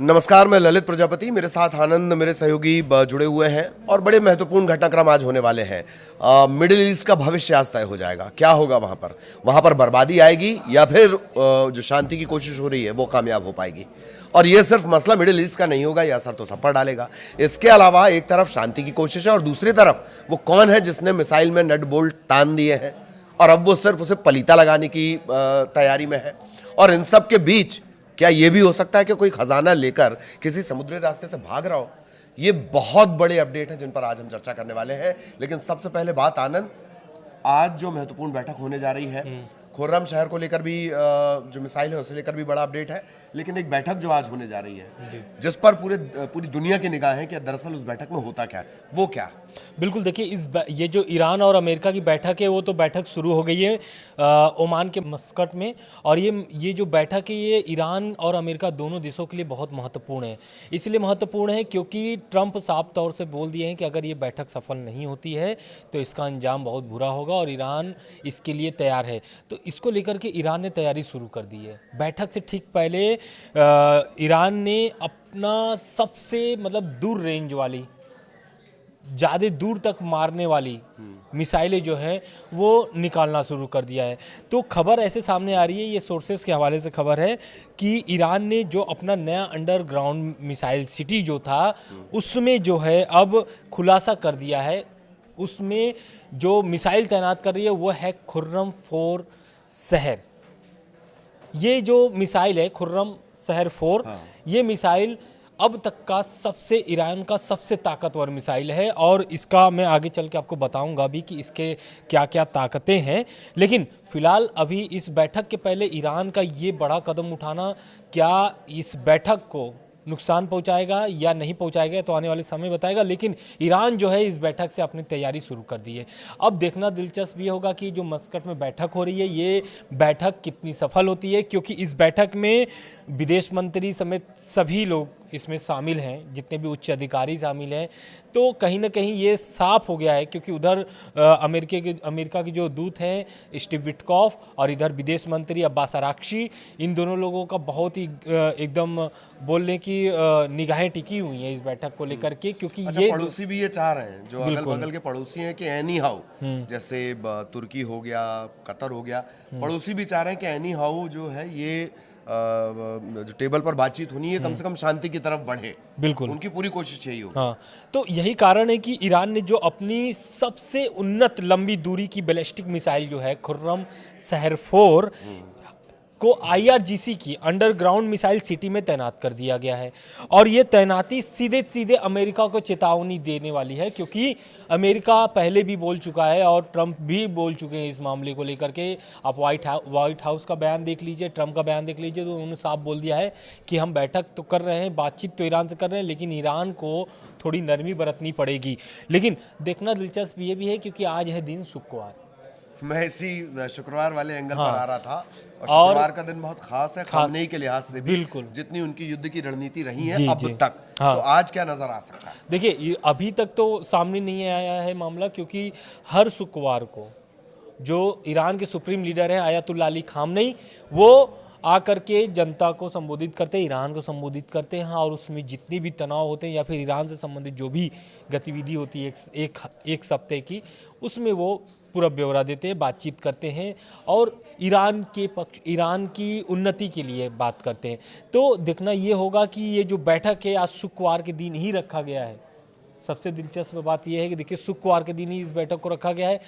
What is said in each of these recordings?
नमस्कार, मैं ललित प्रजापति। मेरे साथ आनंद, मेरे सहयोगी जुड़े हुए हैं और बड़े महत्वपूर्ण घटनाक्रम आज होने वाले हैं। मिडिल ईस्ट का भविष्य आज तय हो जाएगा। क्या होगा वहाँ पर बर्बादी आएगी या फिर जो शांति की कोशिश हो रही है वो कामयाब हो पाएगी। और ये सिर्फ मसला मिडिल ईस्ट का नहीं होगा, यह असर तो सब पर डालेगा। इसके अलावा एक तरफ शांति की कोशिश है और दूसरी तरफ वो कौन है जिसने मिसाइल में नट बोल्ट तान दिए हैं और अब वो सिर्फ उसे पलीता लगाने की तैयारी में है। और इन सब के बीच क्या ये भी हो सकता है कि कोई खजाना लेकर किसी समुद्री रास्ते से भाग रहा हो। ये बहुत बड़े अपडेट हैं जिन पर आज हम चर्चा करने वाले हैं। लेकिन सबसे पहले बात आनंद, आज जो महत्वपूर्ण बैठक होने जा रही है, खुर्रम शहर को लेकर भी जो मिसाइल है उसे लेकर भी बड़ा अपडेट है। लेकिन एक बैठक जो आज होने जा रही है जिस पर पूरी दुनिया की निगाह है कि दरअसल उस बैठक में होता क्या है, वो क्या। बिल्कुल, देखिए ये जो ईरान और अमेरिका की बैठक है वो तो बैठक शुरू हो गई है ओमान के मस्कट में। और ये जो बैठक है ये ईरान और अमेरिका दोनों देशों के लिए बहुत महत्वपूर्ण है। इसलिए महत्वपूर्ण है क्योंकि ट्रंप साफ तौर से बोल दिए हैं कि अगर ये बैठक सफल नहीं होती है तो इसका अंजाम बहुत बुरा होगा और ईरान इसके लिए तैयार है। तो इसको लेकर के ईरान ने तैयारी शुरू कर दी है। बैठक से ठीक पहले ईरान ने अपना सबसे दूर रेंज वाली, ज़्यादा दूर तक मारने वाली मिसाइलें जो हैं वो निकालना शुरू कर दिया है। तो खबर ऐसे सामने आ रही है, ये सोर्सेस के हवाले से खबर है कि ईरान ने जो अपना नया अंडरग्राउंड मिसाइल सिटी जो था उसमें जो है अब खुलासा कर दिया है। उसमें जो मिसाइल तैनात कर रही है वो है खुर्रम 4 शहर। ये जो मिसाइल है खुर्रम शहर 4, ये मिसाइल अब तक का ईरान का सबसे ताकतवर मिसाइल है और इसका मैं आगे चल के आपको बताऊंगा भी कि इसके क्या क्या ताकतें हैं। लेकिन फिलहाल अभी इस बैठक के पहले ईरान का ये बड़ा कदम उठाना क्या इस बैठक को नुकसान पहुंचाएगा या नहीं पहुंचाएगा तो आने वाले समय बताएगा। लेकिन ईरान जो है इस बैठक से अपनी तैयारी शुरू कर दी है। अब देखना दिलचस्प ये होगा कि जो मस्कट में बैठक हो रही है ये बैठक कितनी सफल होती है, क्योंकि इस बैठक में विदेश मंत्री समेत सभी लोग इसमें शामिल हैं, जितने भी उच्च अधिकारी शामिल हैं। तो कहीं ना कहीं ये साफ हो गया है, क्योंकि उधर अमेरिका के जो दूत हैं स्टीव विटकॉफ और इधर विदेश मंत्री अब्बास अराक्ची, इन दोनों लोगों का बहुत ही एकदम बोलने की निगाहें टिकी हुई हैं इस बैठक को लेकर के। क्योंकि ये पड़ोसी भी ये चाह रहे हैं, जो अगल बगल के पड़ोसी हैं कि एनी हाउ, जैसे तुर्की हो गया, कतर हो गया, पड़ोसी भी चाह रहे हैं कि एनी हाउ जो है ये जो टेबल पर बातचीत होनी है कम से कम शांति की तरफ बढ़े। बिल्कुल, उनकी पूरी कोशिश यही होगी। हाँ, तो यही कारण है कि ईरान ने जो अपनी सबसे उन्नत लंबी दूरी की बैलिस्टिक मिसाइल जो है खुर्रम शहर 4 को IRGC की अंडरग्राउंड मिसाइल सिटी में तैनात कर दिया गया है। और ये तैनाती सीधे सीधे अमेरिका को चेतावनी देने वाली है, क्योंकि अमेरिका पहले भी बोल चुका है और ट्रंप भी बोल चुके हैं इस मामले को लेकर के। आप व्हाइट हाउस का बयान देख लीजिए, ट्रंप का बयान देख लीजिए, तो उन्होंने साफ बोल दिया है कि हम बैठक तो कर रहे हैं, बातचीत तो ईरान से कर रहे हैं, लेकिन ईरान को थोड़ी नरमी बरतनी पड़ेगी। लेकिन देखना दिलचस्प ये भी है क्योंकि आज है दिन शुक्रवार। मैं इसी शुक्रवार वाले एंगल पर आ रहा था और शुक्रवार का दिन बहुत खास है खामनेई के लिहाज से भी। बिल्कुल, जितनी उनकी युद्ध की रणनीति रही है अब तक, तो आज क्या नजर आ सकता है? देखिए, अभी तक तो सामने नहीं आया है मामला, क्योंकि हर शुक्रवार को जो ईरान के सुप्रीम लीडर हैं आयतुल्लाह अली खामनेई, वो आकर के जनता को संबोधित करते हैं, ईरान को संबोधित करते हैं और उसमें जितनी भी तनाव होते हैं या फिर ईरान से संबंधित जो भी गतिविधि होती है एक सप्ताह की, उसमें वो पूरा ब्यौरा देते हैं, बातचीत करते हैं और ईरान की उन्नति के लिए बात करते हैं। तो देखना ये होगा कि ये जो बैठक है आज शुक्रवार के दिन ही रखा गया है। सबसे दिलचस्प बात यह है कि देखिए शुक्रवार के दिन ही इस बैठक को रखा गया है,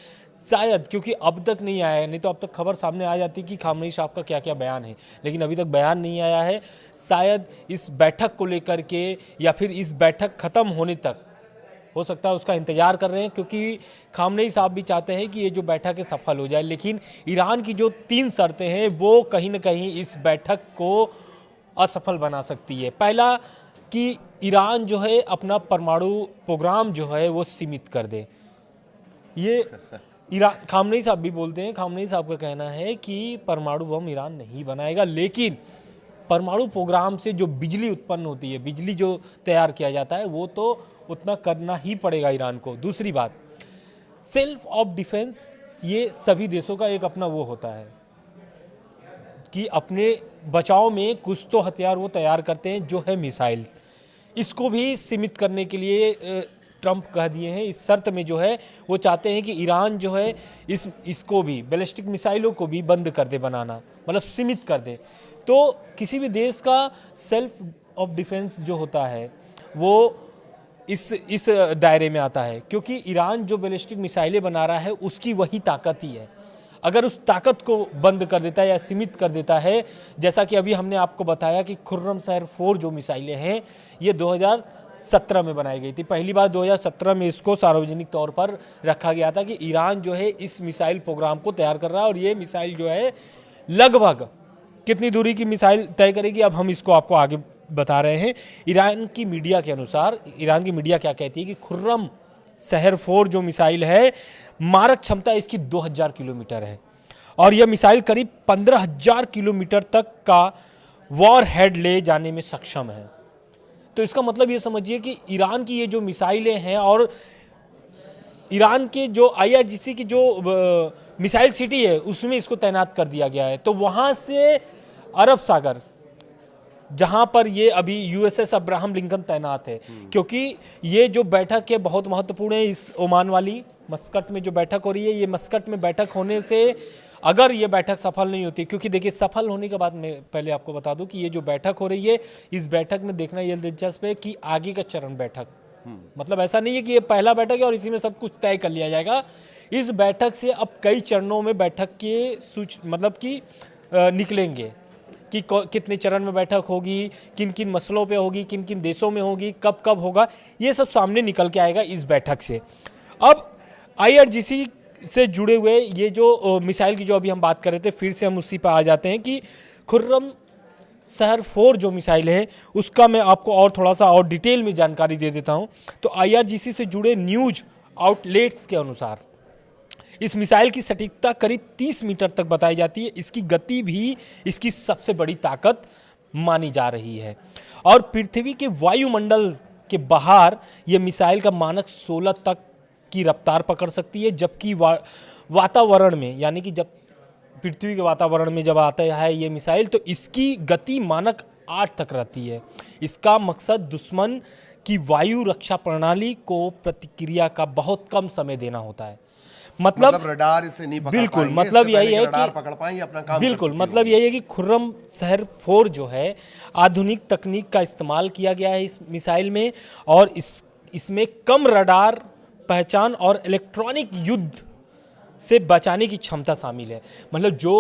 शायद क्योंकि अब तक नहीं आया है, नहीं तो अब तक खबर सामने आ जाती कि खामनेई साहब का क्या क्या बयान है, लेकिन अभी तक बयान नहीं आया है। शायद इस बैठक को लेकर के या फिर इस बैठक ख़त्म होने तक हो सकता है उसका इंतजार कर रहे हैं, क्योंकि खामनेई साहब भी चाहते हैं कि ये जो बैठक है सफल हो जाए। लेकिन ईरान की जो 3 शर्तें हैं वो कहीं ना कहीं इस बैठक को असफल बना सकती है। पहला कि ईरान जो है अपना परमाणु प्रोग्राम जो है वो सीमित कर दे। ये ईरान, खामनेई साहब भी बोलते हैं, खामनेई साहब का कहना है कि परमाणु बम ईरान नहीं बनाएगा, लेकिन परमाणु प्रोग्राम से जो बिजली उत्पन्न होती है, बिजली जो तैयार किया जाता है, वो तो उतना करना ही पड़ेगा ईरान को। दूसरी बात, सेल्फ ऑफ डिफेंस, ये सभी देशों का एक अपना वो होता है कि अपने बचाव में कुछ तो हथियार वो तैयार करते हैं जो है मिसाइल। इसको भी सीमित करने के लिए ट्रंप कह दिए हैं, इस शर्त में जो है वो चाहते हैं कि ईरान जो है इसको भी बैलिस्टिक मिसाइलों को भी बंद कर दे बनाना, मतलब सीमित कर दे। तो किसी भी देश का सेल्फ ऑफ डिफेंस जो होता है वो इस दायरे में आता है, क्योंकि ईरान जो बैलिस्टिक मिसाइलें बना रहा है उसकी वही ताकत ही है। अगर उस ताकत को बंद कर देता है या सीमित कर देता है, जैसा कि अभी हमने आपको बताया कि खुर्रम शहर 4 जो मिसाइलें हैं ये 2017 में बनाई गई थी। पहली बार 2017 में इसको सार्वजनिक तौर पर रखा गया था कि ईरान जो है इस मिसाइल प्रोग्राम को तैयार कर रहा है और ये मिसाइल जो है लगभग कितनी दूरी की मिसाइल तय करेगी, अब हम इसको आपको आगे बता रहे हैं। ईरान की मीडिया के अनुसार, ईरान की मीडिया क्या कहती है कि खुर्रम शहर 4 जो मिसाइल है मारक क्षमता इसकी 2000 किलोमीटर है और यह मिसाइल करीब 15,000 किलोमीटर तक का वॉर हेड ले जाने में सक्षम है। तो इसका मतलब ये समझिए कि ईरान की ये जो मिसाइलें हैं और ईरान के जो IRGC की जो मिसाइल सिटी है उसमें इसको तैनात कर दिया गया है। तो वहाँ से अरब सागर जहां पर ये अभी USS अब्राहम लिंकन तैनात है, क्योंकि ये जो बैठक है बहुत महत्वपूर्ण है। इस ओमान वाली मस्कट में जो बैठक हो रही है, ये मस्कट में बैठक होने से अगर ये बैठक सफल नहीं होती, क्योंकि देखिए सफल होने के बाद मैं पहले आपको बता दूं कि ये जो बैठक हो रही है इस बैठक में देखना ये दिलचस्प है कि आगे का चरण बैठक, मतलब ऐसा नहीं है कि ये पहला बैठक है और इसी में सब कुछ तय कर लिया जाएगा। इस बैठक से अब कई चरणों में बैठक के मतलब कि निकलेंगे कि कितने चरण में बैठक होगी, किन किन मसलों पे होगी, किन किन देशों में होगी, कब कब होगा, ये सब सामने निकल के आएगा इस बैठक से। अब IRGC से जुड़े हुए ये जो मिसाइल की जो अभी हम बात कर रहे थे, फिर से हम उसी पर आ जाते हैं कि खुर्रम शहर 4 जो मिसाइल है उसका मैं आपको और थोड़ा सा और डिटेल में जानकारी दे देता हूँ। तो IRGC से जुड़े न्यूज आउटलेट्स के अनुसार इस मिसाइल की सटीकता करीब 30 मीटर तक बताई जाती है। इसकी गति भी इसकी सबसे बड़ी ताकत मानी जा रही है और पृथ्वी के वायुमंडल के बाहर यह मिसाइल का मानक 16 तक की रफ्तार पकड़ सकती है, जबकि वातावरण में, यानी कि जब पृथ्वी के वातावरण में जब आता है ये मिसाइल तो इसकी गति मानक 8 तक रहती है। इसका मकसद दुश्मन की वायु रक्षा प्रणाली को प्रतिक्रिया का बहुत कम समय देना होता है। मतलब रडार इसे नहीं पकड़ बिल्कुल पाएंगे, मतलब इससे यही पहले है कि रडार कि पकड़ पाएंगे अपना काम बिल्कुल कर चुकी मतलब यही है कि खुर्रम शहर 4 जो है आधुनिक तकनीक का इस्तेमाल किया गया है इस मिसाइल में और इसमें कम रडार पहचान और इलेक्ट्रॉनिक युद्ध से बचाने की क्षमता शामिल है। मतलब जो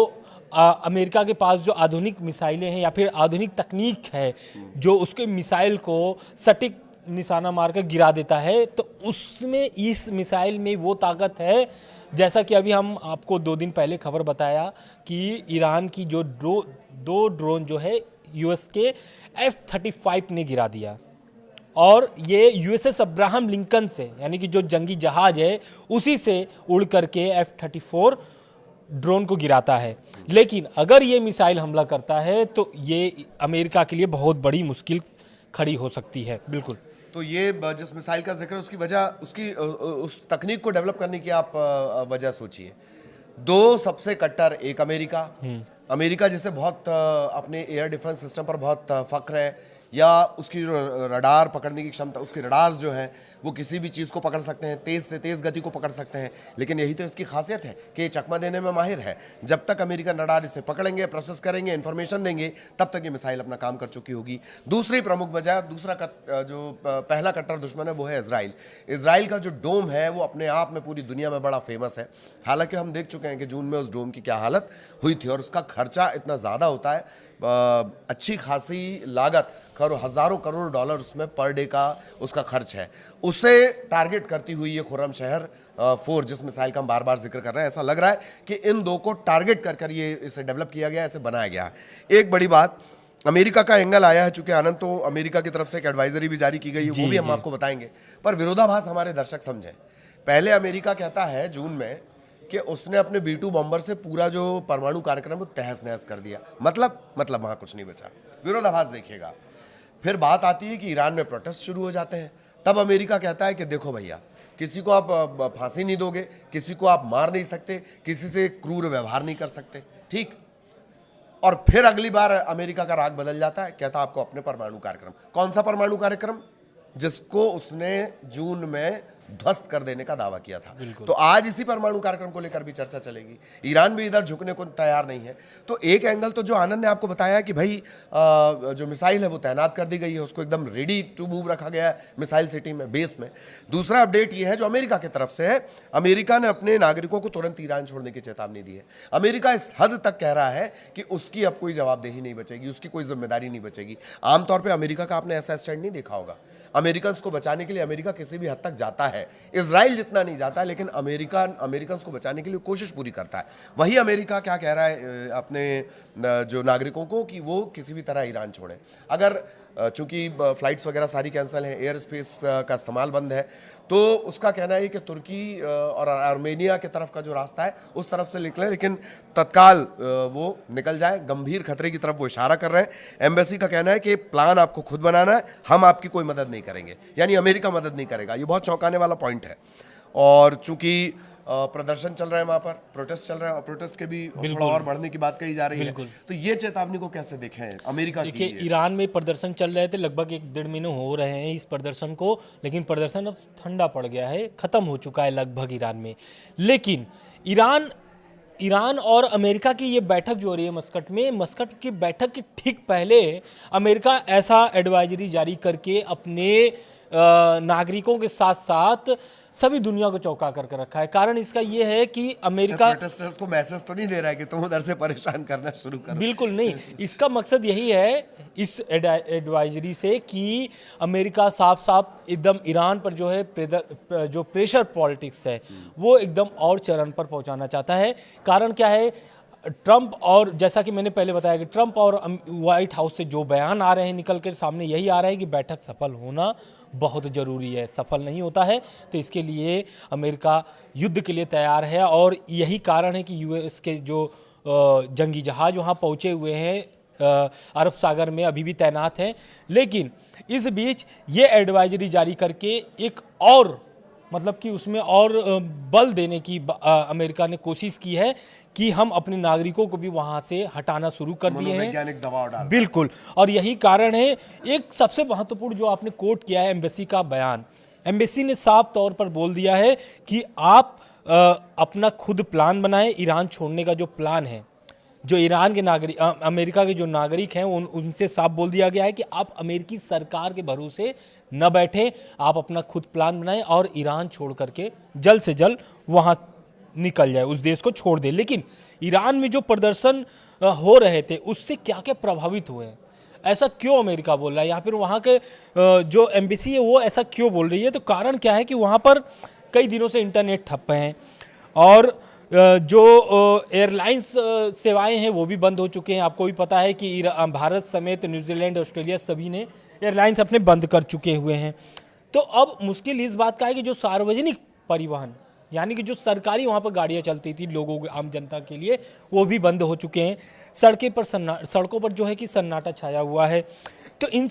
अमेरिका के पास जो आधुनिक मिसाइलें हैं या फिर आधुनिक तकनीक है जो उसके मिसाइल को सटीक निशाना मारकर गिरा देता है, तो उसमें इस मिसाइल में वो ताकत है। जैसा कि अभी हम आपको 2 दिन पहले खबर बताया कि ईरान की जो दो ड्रोन जो है US के F-35 ने गिरा दिया और ये USS अब्राहम लिंकन से, यानी कि जो जंगी जहाज है उसी से उड़ करके F-34 ड्रोन को गिराता है। लेकिन अगर ये मिसाइल हमला करता है तो ये अमेरिका के लिए बहुत बड़ी मुश्किल खड़ी हो सकती है। बिल्कुल। तो ये जिस मिसाइल का जिक्र, उसकी वजह, उसकी उस तकनीक को डेवलप करने की आप वजह सोचिए। 2 सबसे कट्टर, एक अमेरिका जिसे बहुत अपने एयर डिफेंस सिस्टम पर बहुत फख्र है, या उसकी जो रडार पकड़ने की क्षमता, उसके रडार जो हैं वो किसी भी चीज़ को पकड़ सकते हैं, तेज़ से तेज़ गति को पकड़ सकते हैं। लेकिन यही तो इसकी खासियत है कि ये चकमा देने में माहिर है। जब तक अमेरिकन रडार इसे पकड़ेंगे, प्रोसेस करेंगे, इन्फॉर्मेशन देंगे, तब तक ये मिसाइल अपना काम कर चुकी होगी। दूसरी प्रमुख वजह, जो पहला कट्टर दुश्मन है वो है इजराइल। इजराइल का जो डोम है वो अपने आप में पूरी दुनिया में बड़ा फेमस है। हालांकि हम देख चुके हैं कि जून में उस डोम की क्या हालत हुई थी और उसका खर्चा इतना ज़्यादा होता है, अच्छी खासी लागत, हज़ारों करोड़ डॉलर उसमें पर डे का उसका खर्च है। उसे टारगेट करती हुई ये खुर्रम शहर 4 जिस मिसाइल का हम बार बार जिक्र कर रहे हैं, ऐसा लग रहा है कि इन 2 को टारगेट कर ये इसे डेवलप किया गया है, इसे बनाया गया है। एक बड़ी बात, अमेरिका का एंगल आया है, चूंकि आनंद, तो अमेरिका की तरफ से एक एडवाइजरी भी जारी की गई है, वो भी हम आपको बताएंगे, पर विरोधाभास हमारे दर्शक समझें। पहले अमेरिका कहता है जून में कि उसने अपने B-2 बॉम्बर से पूरा जो परमाणु कार्यक्रम वो तहस नहस कर दिया। मतलब वहां कुछ नहीं बचा। विरोधाभास देखिएगा। फिर बात आती है कि ईरान में प्रोटेस्ट शुरू हो जाते हैं, तब अमेरिका कहता है कि देखो भैया, किसी को आप फांसी नहीं दोगे, किसी को आप मार नहीं सकते, किसी से क्रूर व्यवहार नहीं कर सकते। ठीक, और फिर अगली बार अमेरिका का राग बदल जाता है, कहता आपको अपने परमाणु कार्यक्रम। कौन सा परमाणु कार्यक्रम? जिसको उसने जून में ध्वस्त कर देने का दावा किया था। तो आज इसी परमाणु कार्यक्रम को लेकर भी चर्चा चलेगी। ईरान भी इधर झुकने को तैयार नहीं है। तो एक एंगल तो जो आनंद ने आपको बताया कि भाई जो मिसाइल है वो तैनात कर दी गई है, उसको एकदम रेडी टू मूव रखा गया है मिसाइल सिटी में, बेस में। दूसरा अपडेट ये है जो अमेरिका की तरफ से है, अमेरिका ने अपने नागरिकों को तुरंत ईरान छोड़ने की चेतावनी दी है। अमेरिका इस हद तक कह रहा है कि उसकी अब कोई जवाबदेही नहीं बचेगी, उसकी कोई जिम्मेदारी नहीं बचेगी। आमतौर पर अमेरिका का आपने ऐसा स्टैंड नहीं देखा होगा। अमेरिकन को बचाने के लिए अमेरिका किसी भी हद तक जाता है, इजराइल जितना नहीं जाता, लेकिन अमेरिकन को बचाने के लिए कोशिश पूरी करता है। वही अमेरिका क्या कह रहा है अपने जो नागरिकों को कि वो किसी भी तरह ईरान छोड़ें। अगर चूंकि फ्लाइट्स वगैरह सारी कैंसिल हैं, एयर स्पेस का इस्तेमाल बंद है, तो उसका कहना है कि तुर्की और आर्मेनिया की तरफ का जो रास्ता है उस तरफ से निकले, लेकिन तत्काल वो निकल जाए। गंभीर खतरे की तरफ वो इशारा कर रहे हैं। एम्बेसी का कहना है कि प्लान आपको खुद बनाना है, हम आपकी कोई मदद नहीं करेंगे, यानी अमेरिका मदद नहीं करेगा। ये बहुत चौंकाने वाला पॉइंट है। और चूंकि प्रदर्शन चल रहे हैं वहां पर, प्रोटेस्ट चल रहे हैं, और प्रोटेस्ट के भी थोड़ा और बढ़ने की बात कही जा रही है। तो ये चेतावनी को कैसे देखें अमेरिका की? देखिए, ईरान में प्रदर्शन चल रहे थे, लगभग 1-1.5 महीने हो रहे हैं इस प्रदर्शन को, लेकिन प्रदर्शन अब ठंडा पड़ गया है, खत्म हो चुका है लगभग ईरान में। लेकिन ईरान और अमेरिका की ये बैठक जो हो रही है मस्कट की बैठक के ठीक पहले अमेरिका ऐसा एडवाइजरी जारी करके अपने नागरिकों के साथ साथ सभी दुनिया को चौंका करके रखा है। कारण इसका ये है कि अमेरिका प्रोटेस्टर्स को मैसेज तो नहीं दे रहा है कि तुम उधर से परेशान करना शुरू करो। बिल्कुल नहीं, इसका मकसद यही है इस एडवाइजरी से कि अमेरिका साफ साफ एकदम ईरान पर जो है जो प्रेशर पॉलिटिक्स है वो एकदम और चरण पर पहुंचाना चाहता है। कारण क्या है, ट्रंप और जैसा कि मैंने पहले बताया कि ट्रंप और व्हाइट हाउस से जो बयान आ रहे हैं निकल कर सामने, यही आ रहा है कि बैठक सफल होना बहुत ज़रूरी है। सफल नहीं होता है तो इसके लिए अमेरिका युद्ध के लिए तैयार है, और यही कारण है कि यूएस के जो जंगी जहाज़ वहाँ पहुँचे हुए हैं अरब सागर में, अभी भी तैनात हैं। लेकिन इस बीच ये एडवाइजरी जारी करके एक और मतलब कि उसमें और बल देने की अमेरिका ने कोशिश की है कि हम अपने नागरिकों को भी वहां से हटाना शुरू कर दिए हैं, वैज्ञानिक दबाव डाल। बिल्कुल, और यही कारण है। एक सबसे महत्वपूर्ण जो आपने कोट किया है एम्बेसी का बयान, एम्बेसी ने साफ तौर पर बोल दिया है कि आप अपना खुद प्लान बनाएं। ईरान छोड़ने का जो प्लान है, जो ईरान के नागरिक अमेरिका के जो नागरिक हैं उनसे साफ बोल दिया गया है कि आप अमेरिकी सरकार के भरोसे न बैठें, आप अपना खुद प्लान बनाएं और ईरान छोड़ करके जल्द से जल्द वहां निकल जाए, उस देश को छोड़ दे। लेकिन ईरान में जो प्रदर्शन हो रहे थे उससे क्या क्या प्रभावित हुए हैं, ऐसा क्यों अमेरिका बोल रहा है, या फिर वहाँ के जो एम्बेसी है वो ऐसा क्यों बोल रही है? तो कारण क्या है कि वहाँ पर कई दिनों से इंटरनेट ठप हैं, और जो एयरलाइंस सेवाएं हैं वो भी बंद हो चुके हैं। आपको भी पता है कि भारत समेत न्यूजीलैंड, ऑस्ट्रेलिया सभी ने एयरलाइंस अपने बंद कर चुके हुए हैं। तो अब मुश्किल इस बात का है कि जो सार्वजनिक परिवहन, यानी कि जो सरकारी वहाँ पर गाड़ियाँ चलती थी लोगों के, आम जनता के लिए, वो भी बंद हो चुके हैं। सड़कों पर जो है कि सन्नाटा छाया हुआ है। तो इन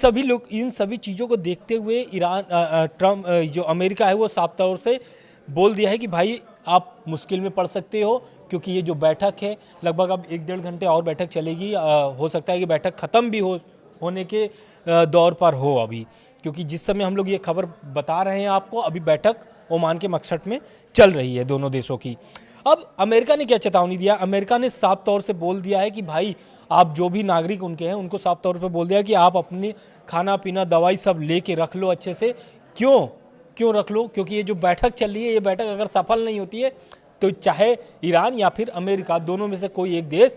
सभी चीज़ों को देखते हुए ट्रम्प जो अमेरिका है वो साफ तौर से बोल दिया है कि भाई आप मुश्किल में पड़ सकते हो, क्योंकि ये जो बैठक है लगभग अब 1-1.5 घंटे और बैठक चलेगी। हो सकता है कि बैठक ख़त्म भी होने के दौर पर हो अभी, क्योंकि जिस समय हम लोग ये खबर बता रहे हैं आपको, अभी बैठक ओमान के मस्कट में चल रही है दोनों देशों की। अब अमेरिका ने क्या चेतावनी दिया? अमेरिका ने साफ तौर से बोल दिया है कि भाई आप जो भी नागरिक उनके हैं उनको साफ तौर पर बोल दिया कि आप अपने खाना पीना दवाई सब लेके रख लो अच्छे से। क्यों रख लो? क्योंकि ये जो बैठक चल रही है, ये बैठक अगर सफल नहीं होती है तो चाहे ईरान या फिर अमेरिका, दोनों में से कोई एक देश,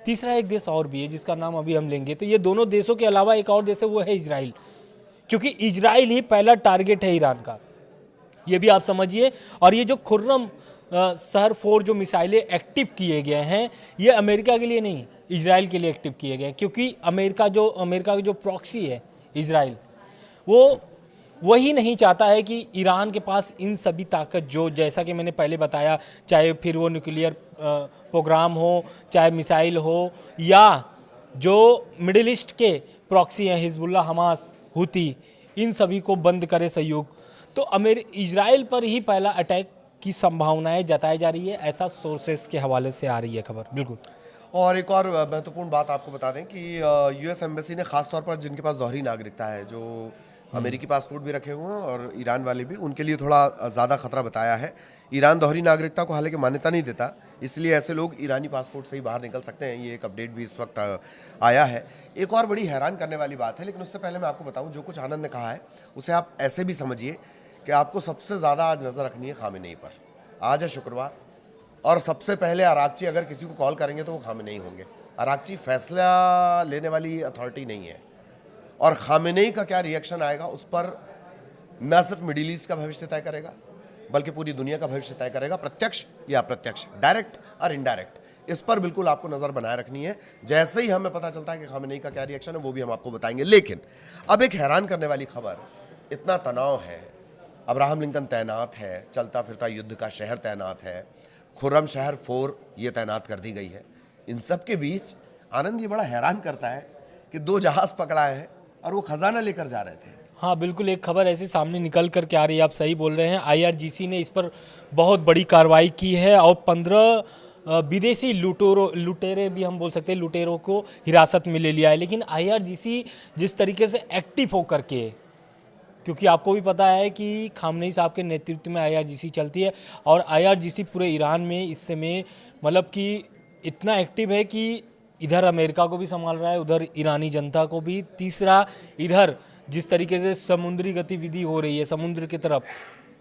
तीसरा एक देश और भी है जिसका नाम अभी हम लेंगे, तो ये दोनों देशों के अलावा एक और देश है, वो है इजराइल। क्योंकि इजराइल ही पहला टारगेट है ईरान का, ये भी आप समझिए। और ये जो खुर्रम शहर 4 जो मिसाइलें एक्टिव किए गए हैं, ये अमेरिका के लिए नहीं, इजराइल के लिए एक्टिव किए गए, क्योंकि अमेरिका का जो प्रॉक्सी है इजराइल, वो वही नहीं चाहता है कि ईरान के पास इन सभी ताकत, जो जैसा कि मैंने पहले बताया, चाहे फिर वो न्यूक्लियर प्रोग्राम हो, चाहे मिसाइल हो, या जो मिडिल ईस्ट के प्रॉक्सी हैं हिजबुल्लाह, हमास, हुती, इन सभी को बंद करे सहयोग। तो इजराइल पर ही पहला अटैक की संभावनाएं जताई जा रही है, ऐसा सोर्सेस के हवाले से आ रही है खबर। बिल्कुल। और एक और महत्वपूर्ण बात आपको बता दें कि यूएस एम्बेसी ने खास तौर पर जिनके पास दोहरी नागरिकता है, जो अमेरिकी पासपोर्ट भी रखे हुए हैं और ईरान वाले भी, उनके लिए थोड़ा ज़्यादा खतरा बताया है। ईरान दोहरी नागरिकता को हालांकि मान्यता नहीं देता, इसलिए ऐसे लोग ईरानी पासपोर्ट से ही बाहर निकल सकते हैं। ये एक अपडेट भी इस वक्त आया है। एक और बड़ी हैरान करने वाली बात है, लेकिन उससे पहले मैं आपको बताऊं, जो कुछ आनंद ने कहा है उसे आप ऐसे भी समझिए कि आपको सबसे ज़्यादा आज नज़र रखनी है खामेनेई पर। आज है शुक्रवार और सबसे पहले अरागची अगर किसी को कॉल करेंगे तो वो खामेनेई होंगे। अरागची फैसला लेने वाली अथॉरिटी नहीं है, और खामेनेई का क्या रिएक्शन आएगा उस पर न सिर्फ मिडिल ईस्ट का भविष्य तय करेगा बल्कि पूरी दुनिया का भविष्य तय करेगा, प्रत्यक्ष या अप्रत्यक्ष, डायरेक्ट और इनडायरेक्ट। इस पर बिल्कुल आपको नज़र बनाए रखनी है। जैसे ही हमें पता चलता है कि खामेनेई का क्या रिएक्शन है वो भी हम आपको बताएंगे। लेकिन अब एक हैरान करने वाली खबर, इतना तनाव है, अब्राहम लिंकन तैनात है, चलता फिरता युद्ध का शहर तैनात है, खुर्रम शहर 4 ये तैनात कर दी गई है। इन सब के बीच आनंद ये बड़ा हैरान करता है कि 2 जहाज़ पकड़ा है और वो खजाना लेकर जा रहे थे। हाँ बिल्कुल, एक खबर ऐसी सामने निकल कर के आ रही है, आप सही बोल रहे हैं। आईआरजीसी ने इस पर बहुत बड़ी कार्रवाई की है और 15 विदेशी लुटेरे भी हम बोल सकते हैं, लुटेरों को हिरासत में ले लिया है। लेकिन आईआरजीसी जिस तरीके से एक्टिव होकर के, क्योंकि आपको भी पता है कि खामनेई साहब के नेतृत्व में आईआरजीसी चलती है और आईआरजीसी पूरे ईरान में इस समय मतलब कि इतना एक्टिव है कि इधर अमेरिका को भी संभाल रहा है, उधर ईरानी जनता को भी। तीसरा, इधर जिस तरीके से समुद्री गतिविधि हो रही है, समुद्र की तरफ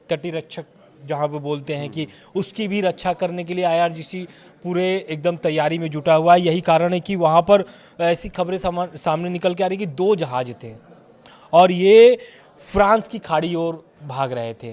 तटीय रक्षक जहाँ पे बोलते हैं कि उसकी भी रक्षा करने के लिए आईआरजीसी पूरे एकदम तैयारी में जुटा हुआ है। यही कारण है कि वहाँ पर ऐसी खबरें सामने निकल के आ रही कि 2 जहाज थे और ये फ्रांस की खाड़ी ओर भाग रहे थे,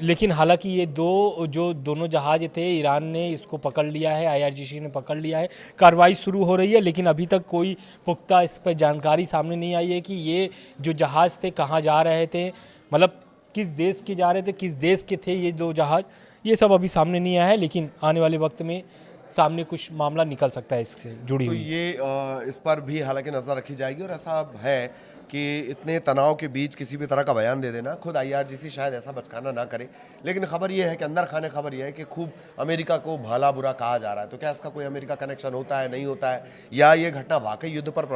लेकिन हालांकि ये दोनों जहाज थे, ईरान ने इसको पकड़ लिया है, आईआरजीसी ने पकड़ लिया है। कार्रवाई शुरू हो रही है, लेकिन अभी तक कोई पुख्ता इस पर जानकारी सामने नहीं आई है कि ये जो जहाज थे कहाँ जा रहे थे, मतलब किस देश के जा रहे थे, किस देश के थे ये 2 जहाज, ये सब अभी सामने नहीं आया है। लेकिन आने वाले वक्त में सामने कुछ मामला निकल सकता है इससे जुड़ी हुई। तो ये इस पर भी हालांकि नज़र रखी जाएगी। और ऐसा है कि इतने तनाव के बीच किसी भी तरह का बयान दे देना, खुद आईआरजीसी शायद ऐसा बचकाना ना करे, लेकिन खबर ये है कि अंदर खाने खबर ये है कि खूब अमेरिका को भला बुरा कहा जा रहा है। तो क्या इसका कोई अमेरिका कनेक्शन होता है, नहीं होता है, या ये घटना वाकई युद्ध पर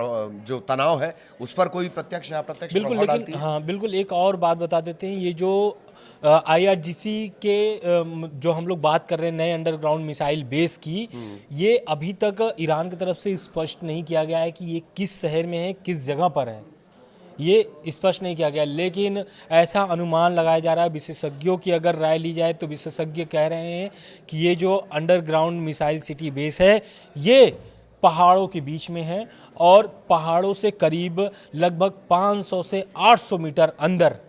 जो तनाव है उस पर कोई प्रत्यक्ष या अप्रत्यक्ष प्रभाव डालती है? हाँ बिल्कुल, एक और बात बता देते हैं, ये जो आईआरजीसी के जो हम लोग बात कर रहे हैं नए अंडरग्राउंड मिसाइल बेस की, ये अभी तक ईरान की तरफ से स्पष्ट नहीं किया गया है कि ये किस शहर में है, किस जगह पर है, ये स्पष्ट नहीं किया गया। लेकिन ऐसा अनुमान लगाया जा रहा है, विशेषज्ञों की अगर राय ली जाए तो विशेषज्ञ कह रहे हैं कि ये जो अंडरग्राउंड मिसाइल सिटी बेस है ये पहाड़ों के बीच में है और पहाड़ों से करीब लगभग 500 से 800 मीटर अंदर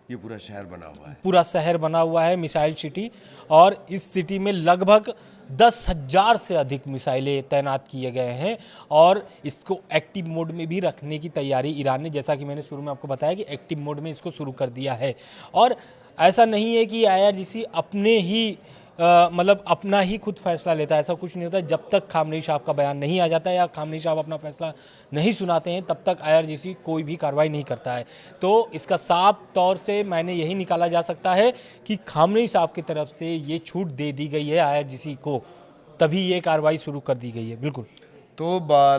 ये पूरा शहर बना हुआ है, पूरा शहर बना हुआ है मिसाइल सिटी। और इस सिटी में लगभग 10,000 से अधिक मिसाइलें तैनात किए गए हैं और इसको एक्टिव मोड में भी रखने की तैयारी ईरान ने, जैसा कि मैंने शुरू में आपको बताया कि एक्टिव मोड में इसको शुरू कर दिया है। और ऐसा नहीं है कि आईआरजीसी अपने ही मतलब अपना ही खुद फैसला लेता है, ऐसा कुछ नहीं होता। जब तक खामनेई साहब का बयान नहीं आ जाता है या खामनेई साहब अपना फैसला नहीं सुनाते हैं तब तक आईआरजीसी कोई भी कार्रवाई नहीं करता है। तो इसका साफ तौर से मैंने यही निकाला जा सकता है कि खामनेई साहब की तरफ से ये छूट दे दी गई है आईआरजीसी को, तभी ये कार्रवाई शुरू कर दी गई है। बिल्कुल। तो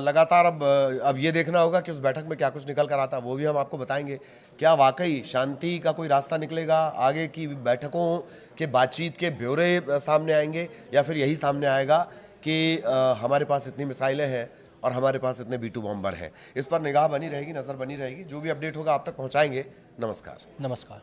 लगातार अब ये देखना होगा कि उस बैठक में क्या कुछ निकल कर आता है, वो भी हम आपको बताएंगे। क्या वाकई शांति का कोई रास्ता निकलेगा, आगे की बैठकों के बातचीत के ब्यौरे सामने आएंगे, या फिर यही सामने आएगा कि हमारे पास इतनी मिसाइलें हैं और हमारे पास इतने B2 बॉम्बर हैं। इस पर निगाह बनी रहेगी, नज़र बनी रहेगी। जो भी अपडेट होगा आप तक पहुँचाएंगे। नमस्कार। नमस्कार।